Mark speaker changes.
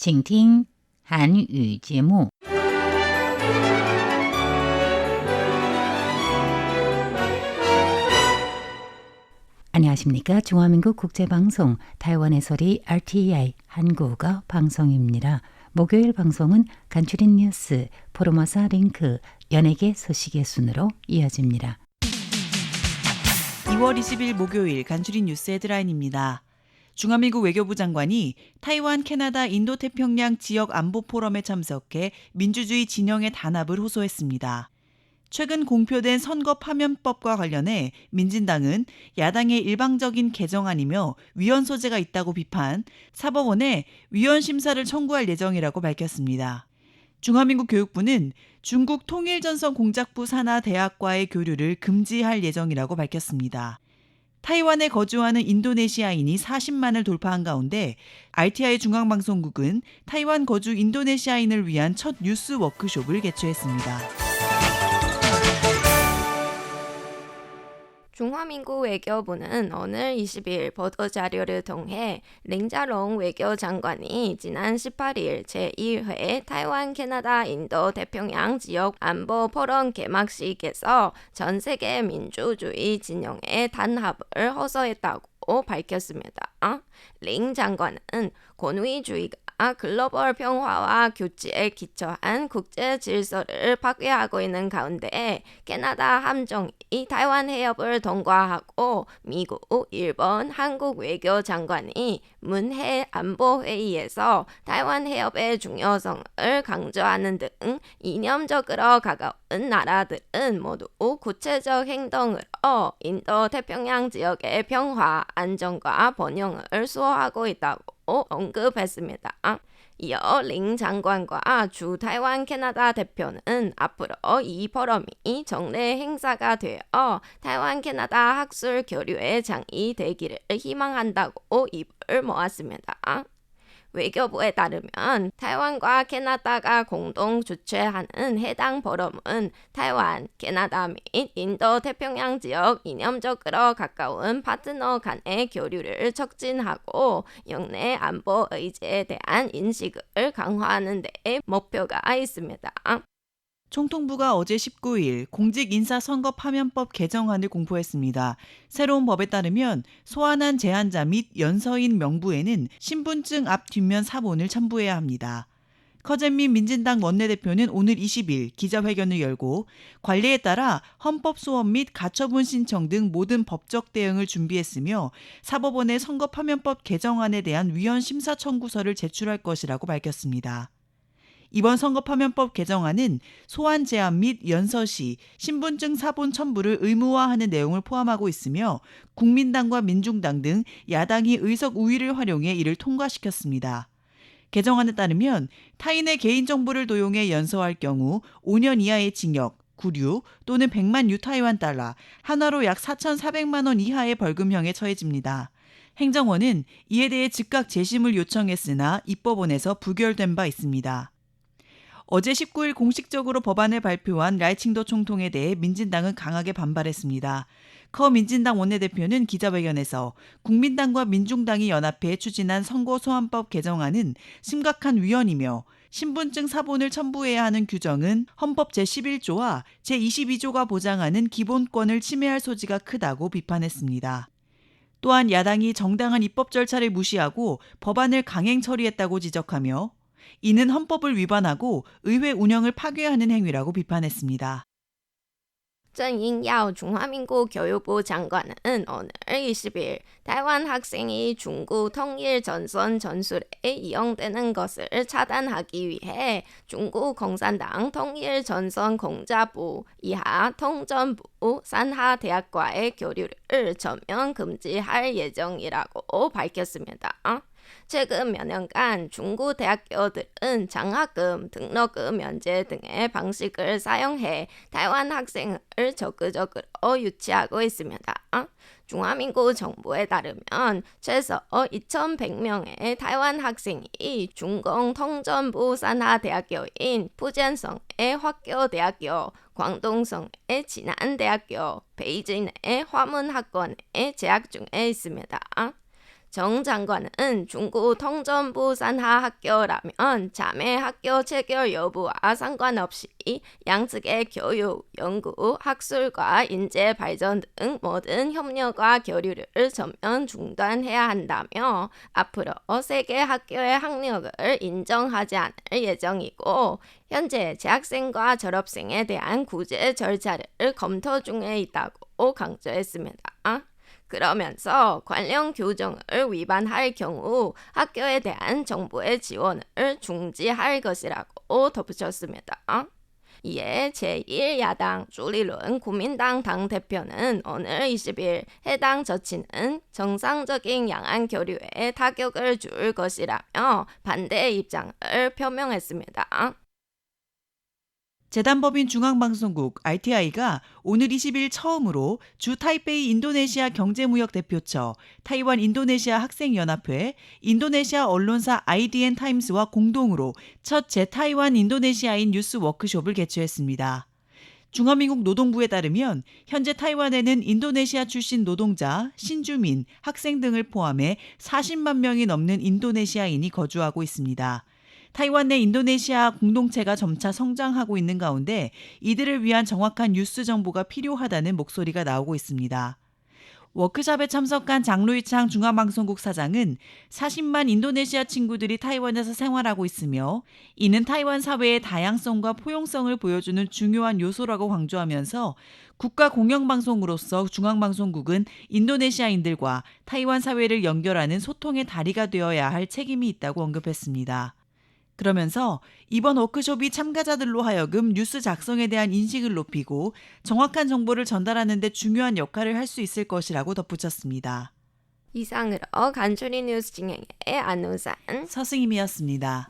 Speaker 1: 请听韩语节目。 안녕하십니까? 중화민국 국제방송 타이완의 소리 RTI 한국어 방송입니다. 목요일 방송은 간추린 뉴스, 포르마사 링크, 연예계 소식의 순으로 이어집니다.
Speaker 2: 2월 20일 목요일 간추린 뉴스 헤드라인입니다. 중화민국 외교부 장관이 타이완, 캐나다, 인도태평양 지역 안보 포럼에 참석해 민주주의 진영의 단합을 호소했습니다. 최근 공표된 선거 파면법과 관련해 민진당은 야당의 일방적인 개정안이며 위헌 소재가 있다고 비판, 사법원에 위헌 심사를 청구할 예정이라고 밝혔습니다. 중화민국 교육부는 중국 통일전선 공작부 산하 대학과의 교류를 금지할 예정이라고 밝혔습니다. 타이완에 거주하는 인도네시아인이 40만을 돌파한 가운데 RTI 중앙방송국은 타이완 거주 인도네시아인을 위한 첫 뉴스 워크숍을 개최했습니다.
Speaker 3: 중화민국 외교부는 오늘 20일 보도자료를 통해 링자롱 외교장관이 지난 18일 제2회 타이완, 캐나다, 인도 태평양 지역 안보 포럼 개막식에서 전 세계 민주주의 진영의 단합을 호소했다고 밝혔습니다. 링 장관은 권위주의가 글로벌 평화와 규칙에 기초한 국제 질서를 파괴하고 있는 가운데 캐나다 함정이 타이완 해협을 통과하고 미국, 일본, 한국 외교장관이 문해 안보회의에서 타이완 해협의 중요성을 강조하는 등 이념적으로 가까운 나라들은 모두 구체적 행동으로 인도 태평양 지역의 평화, 안정과 번영을 수호하고 있다고 언급했습니다. 이어 링 장관과 주 타이완 캐나다 대표는 앞으로 이 포럼이 정례 행사가 되어 타이완 캐나다 학술 교류의 장이 되기를 희망한다고 입을 모았습니다. 외교부에 따르면 타이완과 캐나다가 공동 주최하는 해당 포럼은 타이완, 캐나다 및 인도 태평양 지역 이념적으로 가까운 파트너 간의 교류를 촉진하고 영내 안보 의제에 대한 인식을 강화하는 데 목표가 있습니다.
Speaker 2: 총통부가 어제 19일 공직인사선거 파면법 개정안을 공포했습니다. 새로운 법에 따르면 소환한 제한자 및 연서인 명부에는 신분증 앞 뒷면 사본을 첨부해야 합니다. 커젠민 민진당 원내대표는 오늘 20일 기자회견을 열고 관리에 따라 헌법소원 및 가처분 신청 등 모든 법적 대응을 준비했으며 사법원에 선거 파면법 개정안에 대한 위헌 심사 청구서를 제출할 것이라고 밝혔습니다. 이번 선거 파면법 개정안은 소환 제한 및 연서 시 신분증 사본 첨부를 의무화하는 내용을 포함하고 있으며 국민당과 민중당 등 야당이 의석 우위를 활용해 이를 통과시켰습니다. 개정안에 따르면 타인의 개인정보를 도용해 연서할 경우 5년 이하의 징역, 구류 또는 100만 유타이완 달러, 한화로 약 4,400만 원 이하의 벌금형에 처해집니다. 행정원은 이에 대해 즉각 재심을 요청했으나 입법원에서 부결된 바 있습니다. 어제 19일 공식적으로 법안을 발표한 라이칭도 총통에 대해 민진당은 강하게 반발했습니다. 커 민진당 원내대표는 기자회견에서 국민당과 민중당이 연합해 추진한 선거소환법 개정안은 심각한 위헌이며 신분증 사본을 첨부해야 하는 규정은 헌법 제11조와 제22조가 보장하는 기본권을 침해할 소지가 크다고 비판했습니다. 또한 야당이 정당한 입법 절차를 무시하고 법안을 강행 처리했다고 지적하며 이는 헌법을 위반하고 의회 운영을 파괴하는 행위라고 비판했습니다.
Speaker 3: 정인야오 중화민국 교육부 장관은 오늘 20일 타이완 학생이 중국 통일 전선 전술에 이용되는 것을 차단하기 위해 중국 공산당 통일 전선 공자부 이하 통전부 산하 대학과의 교류를 전면 금지할 예정이라고 밝혔습니다. 최근 몇 년간 중국 대학교들은 장학금, 등록금 면제 등의 방식을 사용해 타이완 학생을 적극적으로 유치하고 있습니다. 중화민국 정부에 따르면 최소 2,100명의 타이완 학생이 중공 통전부 산하대학교인 푸젠성의 화교대학교, 광동성의 진안대학교, 베이징의 화문학원에 재학 중에 있습니다. 정 장관은 중국 통전부 산하 학교라면 자매 학교 체결 여부와 상관없이 양측의 교육, 연구, 학술과 인재 발전 등 모든 협력과 교류를 전면 중단해야 한다며 앞으로 세계 학교의 학력을 인정하지 않을 예정이고 현재 재학생과 졸업생에 대한 구제 절차를 검토 중에 있다고 강조했습니다. 그러면서 관련 규정을 위반할 경우 학교에 대한 정부의 지원을 중지할 것이라고 덧붙였습니다. 이에 제1야당 주리룬 국민당 당대표는 오늘 20일 해당 조치는 정상적인 양안 교류에 타격을 줄 것이라며 반대 입장을 표명했습니다.
Speaker 2: 재단법인 중앙방송국 RTI가 오늘 20일 처음으로 주 타이페이 인도네시아 경제무역 대표처, 타이완 인도네시아 학생연합회, 인도네시아 언론사 IDN 타임스와 공동으로 첫 제타이완 인도네시아인 뉴스 워크숍을 개최했습니다. 중화민국 노동부에 따르면 현재 타이완에는 인도네시아 출신 노동자, 신주민, 학생 등을 포함해 40만 명이 넘는 인도네시아인이 거주하고 있습니다. 타이완 내 인도네시아 공동체가 점차 성장하고 있는 가운데 이들을 위한 정확한 뉴스 정보가 필요하다는 목소리가 나오고 있습니다. 워크숍에 참석한 장루이창 중앙방송국 사장은 40만 인도네시아 친구들이 타이완에서 생활하고 있으며 이는 타이완 사회의 다양성과 포용성을 보여주는 중요한 요소라고 강조하면서 국가 공영방송으로서 중앙방송국은 인도네시아인들과 타이완 사회를 연결하는 소통의 다리가 되어야 할 책임이 있다고 언급했습니다. 그러면서 이번 워크숍이 참가자들로 하여금 뉴스 작성에 대한 인식을 높이고 정확한 정보를 전달하는 데 중요한 역할을 할 수 있을 것이라고 덧붙였습니다.
Speaker 3: 이상으로 간추린 뉴스 진행의 안우산
Speaker 2: 서승임이었습니다.